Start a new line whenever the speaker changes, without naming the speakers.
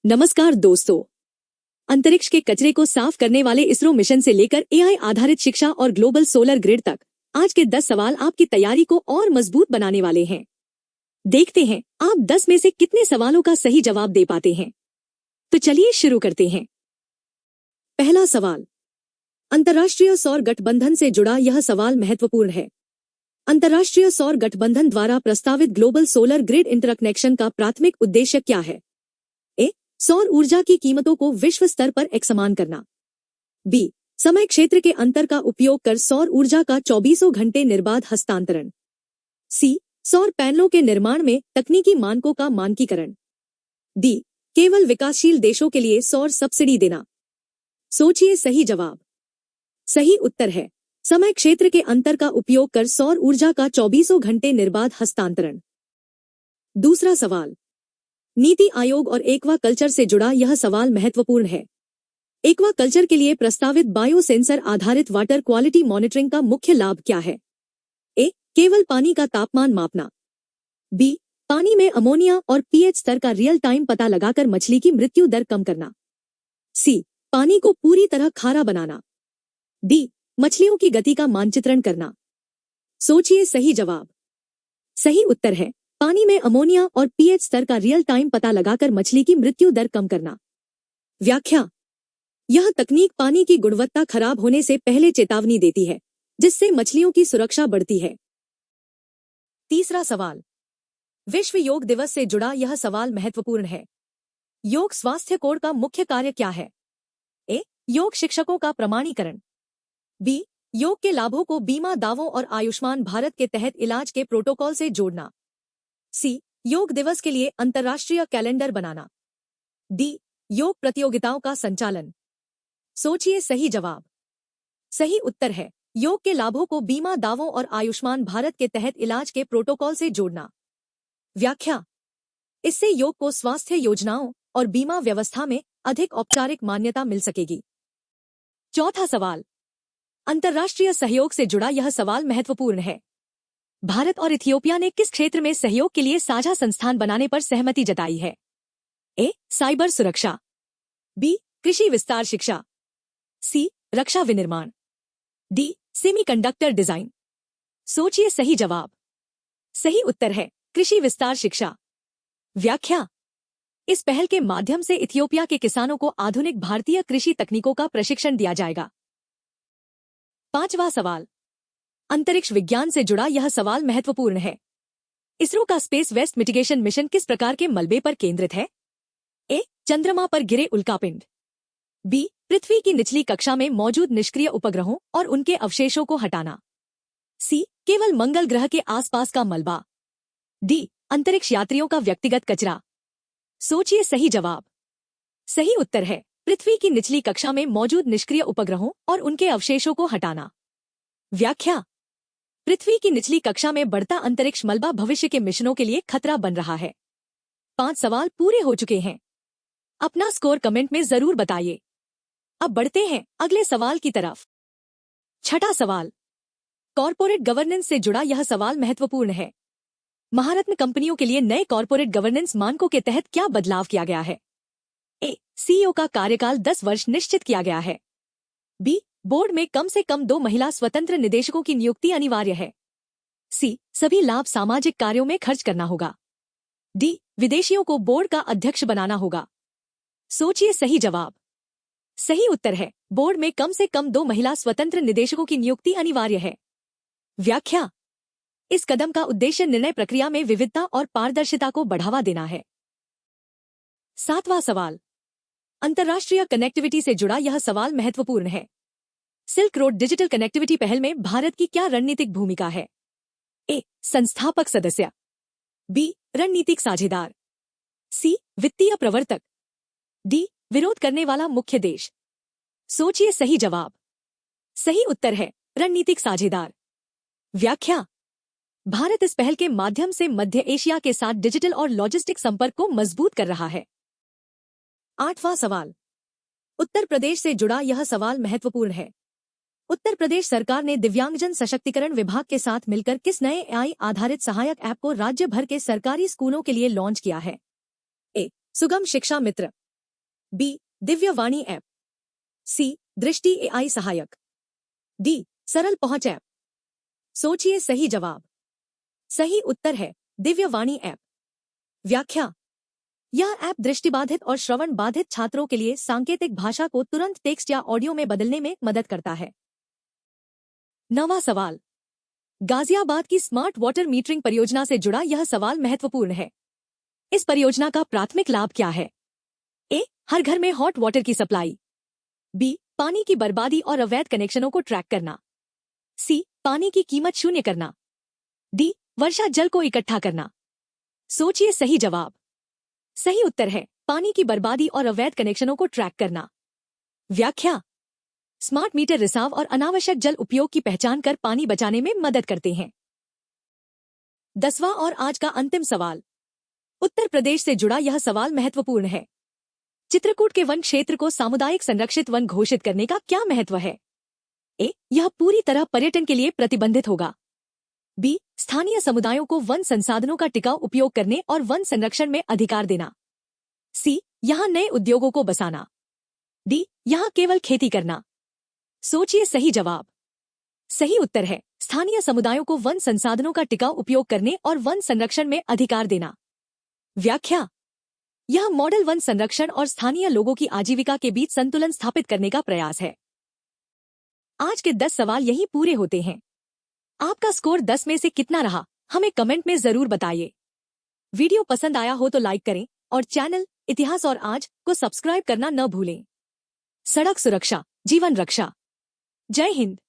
नमस्कार दोस्तों। अंतरिक्ष के कचरे को साफ करने वाले इसरो मिशन से लेकर एआई आधारित शिक्षा और ग्लोबल सोलर ग्रिड तक आज के 10 सवाल आपकी तैयारी को और मजबूत बनाने वाले हैं। देखते हैं आप 10 में से कितने सवालों का सही जवाब दे पाते हैं। तो चलिए शुरू करते हैं। पहला सवाल, अंतर्राष्ट्रीय सौर गठबंधन से जुड़ा यह सवाल महत्वपूर्ण है। अंतर्राष्ट्रीय सौर गठबंधन द्वारा प्रस्तावित ग्लोबल सोलर ग्रिड इंटरकनेक्शन का प्राथमिक उद्देश्य क्या है? सौर ऊर्जा की कीमतों को विश्व स्तर पर एकसमान करना। बी, समय क्षेत्र के अंतर का उपयोग कर सौर ऊर्जा का 24 घंटे निर्बाध हस्तांतरण। सी, सौर पैनलों के निर्माण में तकनीकी मानकों का मानकीकरण। डी, केवल विकासशील देशों के लिए सौर सब्सिडी देना। सोचिए सही जवाब। सही उत्तर है समय क्षेत्र के अंतर का उपयोग कर सौर ऊर्जा का 24 घंटे निर्बाध हस्तांतरण। दूसरा सवाल, नीति आयोग और एक्वा कल्चर से जुड़ा यह सवाल महत्वपूर्ण है। एक्वा कल्चर के लिए प्रस्तावित बायो सेंसर आधारित वाटर क्वालिटी मॉनिटरिंग का मुख्य लाभ क्या है? ए, केवल पानी का तापमान मापना। बी, पानी में अमोनिया और पीएच स्तर का रियल टाइम पता लगाकर मछली की मृत्यु दर कम करना। सी, पानी को पूरी तरह खारा बनाना। डी, मछलियों की गति का मानचित्रण करना। सोचिए सही जवाब। सही उत्तर है पानी में अमोनिया और पीएच स्तर का रियल टाइम पता लगाकर मछली की मृत्यु दर कम करना। व्याख्या, यह तकनीक पानी की गुणवत्ता खराब होने से पहले चेतावनी देती है, जिससे मछलियों की सुरक्षा बढ़ती है। तीसरा सवाल, विश्व योग दिवस से जुड़ा यह सवाल महत्वपूर्ण है। योग स्वास्थ्य कोड का मुख्य कार्य क्या है? ए, योग शिक्षकों का प्रमाणीकरण। बी, योग के लाभों को बीमा दावों और आयुष्मान भारत के तहत इलाज के प्रोटोकॉल से जोड़ना। सी, योग दिवस के लिए अंतर्राष्ट्रीय कैलेंडर बनाना। डी, योग प्रतियोगिताओं का संचालन। सोचिए सही जवाब। सही उत्तर है योग के लाभों को बीमा दावों और आयुष्मान भारत के तहत इलाज के प्रोटोकॉल से जोड़ना। व्याख्या, इससे योग को स्वास्थ्य योजनाओं और बीमा व्यवस्था में अधिक औपचारिक मान्यता मिल सकेगी। चौथा सवाल, अंतर्राष्ट्रीय सहयोग से जुड़ा यह सवाल महत्वपूर्ण है। भारत और इथियोपिया ने किस क्षेत्र में सहयोग के लिए साझा संस्थान बनाने पर सहमति जताई है? ए, साइबर सुरक्षा। बी, कृषि विस्तार शिक्षा। सी, रक्षा विनिर्माण। D, semiconductor design. सोचिए सही जवाब। सही उत्तर है कृषि विस्तार शिक्षा। व्याख्या, इस पहल के माध्यम से इथियोपिया के किसानों को आधुनिक भारतीय कृषि तकनीकों का प्रशिक्षण दिया जाएगा। पांचवा सवाल, अंतरिक्ष विज्ञान से जुड़ा यह सवाल महत्वपूर्ण है। इसरो का स्पेस वेस्ट मिटिगेशन मिशन किस प्रकार के मलबे पर केंद्रित है? ए, चंद्रमा पर गिरे उल्कापिंड। बी, पृथ्वी की निचली कक्षा में मौजूद निष्क्रिय उपग्रहों और उनके अवशेषों को हटाना। सी, केवल मंगल ग्रह के आसपास का मलबा। डी, अंतरिक्ष यात्रियों का व्यक्तिगत कचरा। सोचिए सही जवाब। सही उत्तर है पृथ्वी की निचली कक्षा में मौजूद निष्क्रिय उपग्रहों और उनके अवशेषों को हटाना। व्याख्या, पृथ्वी की निचली कक्षा में बढ़ता अंतरिक्ष मलबा भविष्य के मिशनों के लिए खतरा बन रहा है। 5 सवाल पूरे हो चुके हैं। अपना स्कोर कमेंट में जरूर बताइए। अब बढ़ते हैं अगले सवाल की तरफ। छठा सवाल, कॉर्पोरेट गवर्नेंस से जुड़ा यह सवाल महत्वपूर्ण है। महारत्न कंपनियों के लिए नए कॉर्पोरेट गवर्नेंस मानकों के तहत क्या बदलाव किया गया है? ए, सीईओ का कार्यकाल 10 वर्ष निश्चित किया गया है। बी, बोर्ड में कम से कम 2 महिला स्वतंत्र निदेशकों की नियुक्ति अनिवार्य है। सी, सभी लाभ सामाजिक कार्यों में खर्च करना होगा। डी, विदेशियों को बोर्ड का अध्यक्ष बनाना होगा। सोचिए सही जवाब। सही उत्तर है बोर्ड में कम से कम 2 महिला स्वतंत्र निदेशकों की नियुक्ति अनिवार्य है। व्याख्या, इस कदम का उद्देश्य निर्णय प्रक्रिया में विविधता और पारदर्शिता को बढ़ावा देना है। 7वां सवाल, अंतर्राष्ट्रीय कनेक्टिविटी से जुड़ा यह सवाल महत्वपूर्ण है। सिल्क रोड डिजिटल कनेक्टिविटी पहल में भारत की क्या रणनीतिक भूमिका है? ए, संस्थापक सदस्य। बी, रणनीतिक साझेदार। सी, वित्तीय प्रवर्तक। डी, विरोध करने वाला मुख्य देश। सोचिए सही जवाब। सही उत्तर है रणनीतिक साझेदार। व्याख्या, भारत इस पहल के माध्यम से मध्य एशिया के साथ डिजिटल और लॉजिस्टिक संपर्क को मजबूत कर रहा है। 8वां सवाल, उत्तर प्रदेश से जुड़ा यह सवाल महत्वपूर्ण है। उत्तर प्रदेश सरकार ने दिव्यांगजन सशक्तिकरण विभाग के साथ मिलकर किस नए एआई आधारित सहायक ऐप को राज्य भर के सरकारी स्कूलों के लिए लॉन्च किया है? ए, सुगम शिक्षा मित्र। बी दिव्यवाणी ऐप, सी दृष्टि एआई सहायक, डी सरल पहुंच ऐप। सोचिए सही जवाब। सही उत्तर है दिव्यवाणी ऐप। व्याख्या। यह ऐप दृष्टिबाधित और श्रवण बाधित छात्रों के लिए सांकेतिक भाषा को तुरंत टेक्स्ट या ऑडियो में बदलने में मदद करता है। 9वां सवाल। गाजियाबाद की स्मार्ट वाटर मीटरिंग परियोजना से जुड़ा यह सवाल महत्वपूर्ण है। इस परियोजना का प्राथमिक लाभ क्या है? ए हर घर में हॉट वाटर की सप्लाई, बी पानी की बर्बादी और अवैध कनेक्शनों को ट्रैक करना, सी पानी की कीमत शून्य करना, डी वर्षा जल को इकट्ठा करना। सोचिए सही जवाब। सही उत्तर है पानी की बर्बादी और अवैध कनेक्शनों को ट्रैक करना। व्याख्या। स्मार्ट मीटर रिसाव और अनावश्यक जल उपयोग की पहचान कर पानी बचाने में मदद करते हैं। 10वां और आज का अंतिम सवाल। उत्तर प्रदेश से जुड़ा यह सवाल महत्वपूर्ण है। चित्रकूट के वन क्षेत्र को सामुदायिक संरक्षित वन घोषित करने का क्या महत्व है? ए यह पूरी तरह पर्यटन के लिए प्रतिबंधित होगा, बी स्थानीय समुदायों को वन संसाधनों का टिकाऊ उपयोग करने और वन संरक्षण में अधिकार देना, सी यहां नए उद्योगों को बसाना, डी यहां केवल खेती करना। सोचिए सही जवाब। सही उत्तर है स्थानीय समुदायों को वन संसाधनों का टिकाऊ उपयोग करने और वन संरक्षण में अधिकार देना। व्याख्या। यह मॉडल वन संरक्षण और स्थानीय लोगों की आजीविका के बीच संतुलन स्थापित करने का प्रयास है। आज के 10 सवाल यहीं पूरे होते हैं। आपका स्कोर 10 में से कितना रहा हमें कमेंट में जरूर बताइए। वीडियो पसंद आया हो तो लाइक करें और चैनल इतिहास और आज को सब्सक्राइब करना न भूलें। सड़क सुरक्षा जीवन रक्षा। जय हिंद।